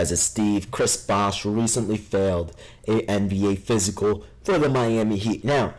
guys, it's Steve. Chris Bosh recently failed a NBA physical for the Miami Heat. Now,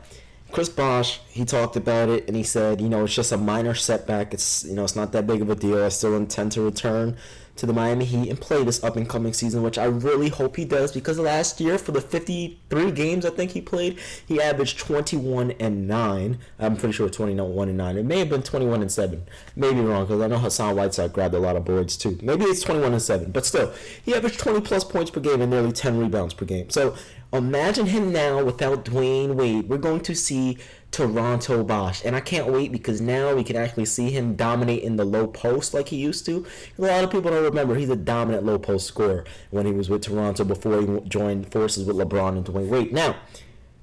Chris Bosh, he talked about it and he said, it's just a minor setback. It's not that big of a deal. I still intend to return to the Miami Heat and play this up and coming season, which I really hope he does, because last year for the 53 games I think he played, he averaged 21-9. I'm pretty sure 21-9. It may have been 21-7. Maybe wrong, because I know Hassan Whiteside grabbed a lot of boards too. Maybe it's 21-7, but still, he averaged 20 plus points per game and nearly 10 rebounds per game. So imagine him now without Dwyane Wade. We're going to see Toronto Bosh, and I can't wait, because now we can actually see him dominate in the low post like he used to. A lot of people don't remember he's a dominant low post scorer when he was with Toronto before he joined forces with LeBron and Dwyane Wade. Now,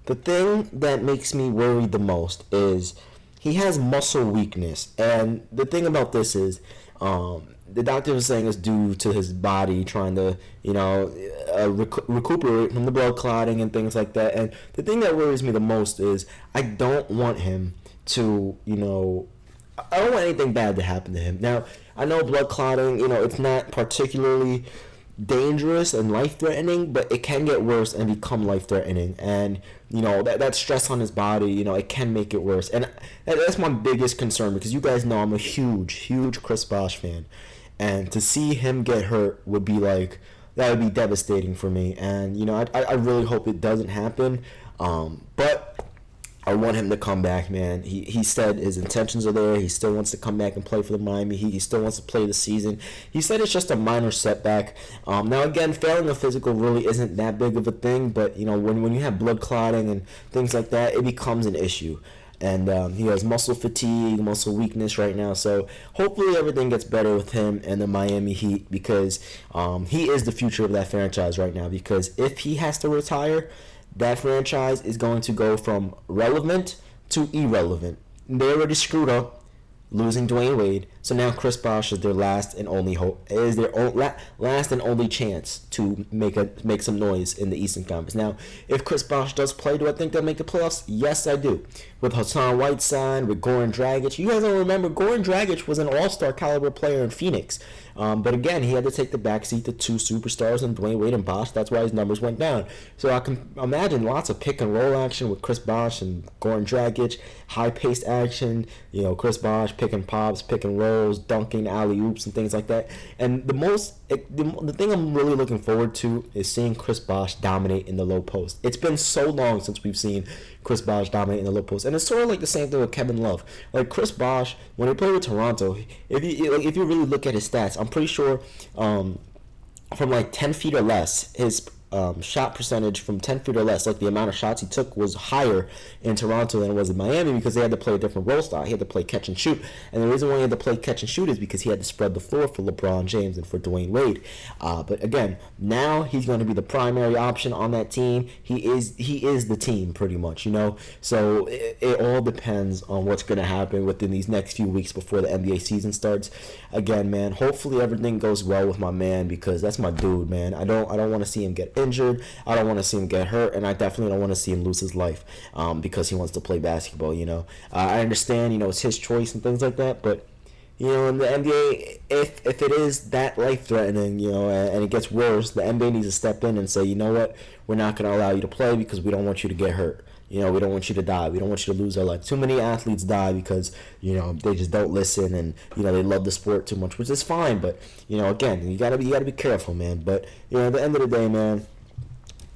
the thing that makes me worried the most is he has muscle weakness, and the thing about this is the doctor was saying it's due to his body trying to, recuperate from the blood clotting and things like that. And the thing that worries me the most is I don't want him to, I don't want anything bad to happen to him. Now, I know blood clotting, it's not particularly dangerous and life-threatening, but it can get worse and become life-threatening. And, that stress on his body, it can make it worse. And that's my biggest concern, because you guys know I'm a huge Chris Bosh fan. And to see him get hurt would be that would be devastating for me. And, I really hope it doesn't happen. But I want him to come back, man. He said his intentions are there. He still wants to come back and play for the Miami Heat. He still wants to play the season. He said it's just a minor setback. Now, again, failing a physical really isn't that big of a thing. But, when you have blood clotting and things like that, it becomes an issue. And he has muscle fatigue, muscle weakness right now. So hopefully everything gets better with him and the Miami Heat, because he is the future of that franchise right now. Because if he has to retire, that franchise is going to go from relevant to irrelevant. They already screwed up losing Dwyane Wade, so now Chris Bosh is their last and only hope. It is their last and only chance to make some noise in the Eastern Conference. Now, if Chris Bosh does play, do I think they'll make the playoffs? Yes, I do. With Hassan Whiteside, with Goran Dragic. You guys don't remember, Goran Dragic was an all-star caliber player in Phoenix. But again, he had to take the backseat to two superstars in Dwyane Wade and Bosh. That's why his numbers went down. So I can imagine lots of pick and roll action with Chris Bosh and Goran Dragic, high-paced action. Chris Bosh picking pops, pick and rolls, dunking, alley-oops, and things like that. And the thing I'm really looking forward to is seeing Chris Bosh dominate in the low post. It's been so long since we've seen Chris Bosh dominate in the low post, and it's sort of like the same thing with Kevin Love. Like Chris Bosh, when he played with Toronto, if you really look at his stats, I'm pretty sure from 10 feet or less, his shot percentage from 10 feet or less, like the amount of shots he took, was higher in Toronto than it was in Miami, because they had to play a different role style. He had to play catch and shoot, and the reason why he had to play catch and shoot is because he had to spread the floor for LeBron James and for Dwyane Wade. But again, now he's going to be the primary option on that team. He is the team pretty much, So it all depends on what's going to happen within these next few weeks before the NBA season starts. Again, man, hopefully everything goes well with my man, because that's my dude, man. I don't want to see him get injured. I don't want to see him get hurt, and I definitely don't want to see him lose his life because he wants to play basketball. I understand, it's his choice and things like that, but in the NBA, if it is that life threatening, and it gets worse, the NBA needs to step in and say, you know what, we're not going to allow you to play because we don't want you to get hurt. We don't want you to die. We don't want you to lose our life. Too many athletes die because, they just don't listen, and, they love the sport too much, which is fine. But, again, you gotta be careful, man. But, at the end of the day, man,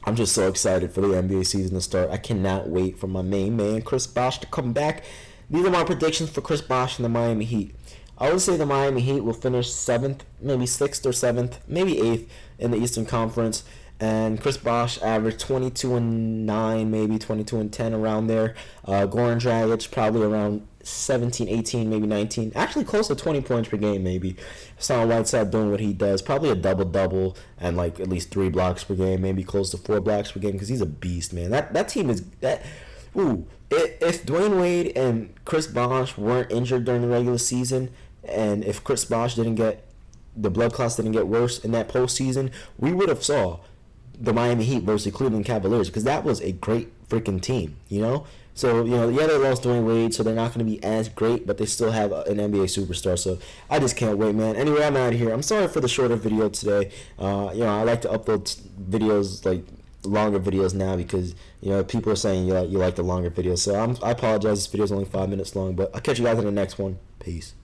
I'm just so excited for the NBA season to start. I cannot wait for my main man, Chris Bosh, to come back. These are my predictions for Chris Bosh and the Miami Heat. I would say the Miami Heat will finish 7th, maybe 6th or 7th, maybe 8th in the Eastern Conference. And Chris Bosh averaged 22-9, maybe 22-10, around there. Goran Dragic probably around 17, 18, maybe 19. Actually close to 20 points per game, maybe. Hassan Whiteside doing what he does. Probably a double-double and at least 3 blocks per game, maybe close to 4 blocks per game, because he's a beast, man. That team is... If Dwyane Wade and Chris Bosh weren't injured during the regular season, and if Chris Bosh the blood clots didn't get worse in that postseason, we would have saw the Miami Heat versus Cleveland Cavaliers, because that was a great freaking team, you know? So, yeah, they lost Dwayne Wade, so they're not going to be as great, but they still have an NBA superstar. So, I just can't wait, man. Anyway, I'm out of here. I'm sorry for the shorter video today. I like to upload videos, like, longer videos now because, people are saying you like the longer videos. So, I apologize. This video is only 5 minutes long, but I'll catch you guys in the next one. Peace.